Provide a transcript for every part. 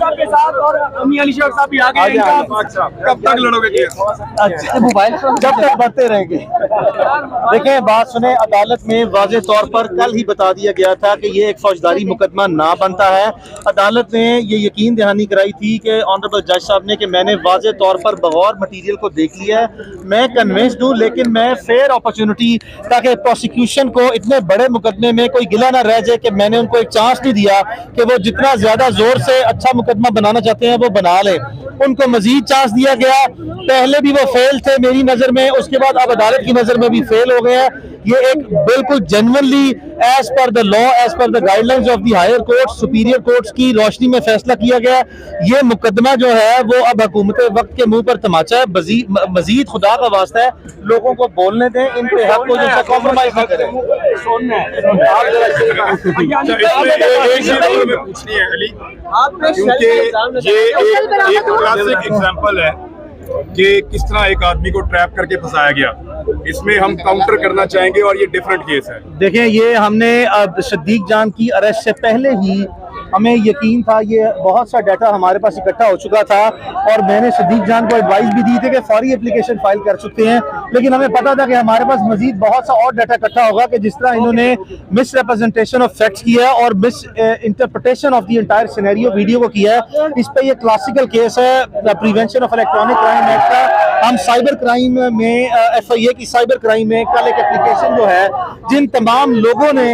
के साथ और अमी अली शेख साहब भी आ गए। कब तक लड़ोगे केस? अच्छा मोबाइल जब तक बढ़ते रहेंगे। देखें, बात सुने, अदालत में वाज़ेह तौर पर कल ही बता दिया गया था कि ये एक फौजदारी मुकदमा ना बनता है। अदालत ने ये यकीन दहानी कराई थी कि ऑनरेबल जज साहब ने कि मैंने वाज़ेह तौर पर बगौर मटीरियल को देख लिया है, मैं कन्विंस्ड हूँ, लेकिन मैं फेयर अपॉर्चुनिटी ताकि प्रोसिक्यूशन को इतने बड़े मुकदमे में कोई गिला ना रह जाए कि मैंने उनको एक चांस नहीं दिया कि वो जितना ज्यादा जोर से अच्छा मुकदमा बनाना चाहते हैं वो बना लें। उनको मजीद चांस दिया गया। पहले भी वो फेल थे मेरी नजर में, उसके बाद अब अदालत की नजर में भी फेल हो गए हैं। ये एक बिल्कुल genuinely as per the law, as per the guidelines of the higher court, superior courts की रोशनी में फैसला किया गया। ये मुकदमा जो है वो अब हुकूमत वक्त के मुंह पर तमाचा है। मजीद खुदा का वास्ता है, लोगों को बोलने दें, इन पे हक को जो कॉम्प्रोमाइज ना करें। पूछनी है अली, क्योंकि ये एक क्लासिक एग्जांपल है कि किस तरह एक आदमी को ट्रैप करके फंसाया गया। इसमें हम काउंटर करना चाहेंगे और ये डिफरेंट केस है। देखें, ये हमने सदीक जान की अरेस्ट से पहले ही हमें यकीन था, ये बहुत सा डाटा हमारे पास इकट्ठा हो चुका था और मैंने सदीक जान को एडवाइस भी दी थी कि फौरी एप्लीकेशन फाइल कर सकते हैं, लेकिन हमें पता था कि हमारे पास मजीद बहुत सा और डाटा इकट्ठा होगा कि जिस तरह इन्होंने मिस रिप्रेजेंटेशन ऑफ फैक्ट्स किया है और miss interpretation of the entire scenario video को किया है। इस पे ये क्लासिकल केस है prevention of electronic crime act का। हम साइबर क्राइम में FIA की साइबर क्राइम में कल एक एप्लीकेशन जो है, जिन तमाम लोगों ने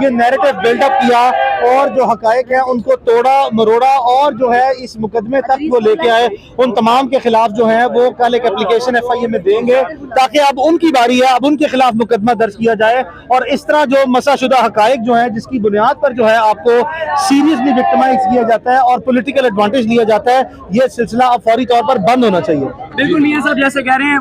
ये नैरेटिव बिल्डअप किया और जो हकायक है उनको तोड़ा मरोड़ा और जो है इस मुकदमे तक वो लेके आए, उन तमाम के खिलाफ जो है वो कल एक एप्लीकेशन FIA में देंगे ताकि अब उनकी बारी है, अब उनके खिलाफ मुकदमा दर्ज किया जाए। और इस तरह जो मसाशुदा हकायक जो है, जिसकी बुनियाद पर जो है आपको सीरियसली विक्टिमाइज किया जाता है और पॉलिटिकल एडवांटेज लिया जाता है, ये सिलसिला अब फौरी तौर पर बंद होना चाहिए। बिल्कुल मियां साहब जैसे कह रहे हैं।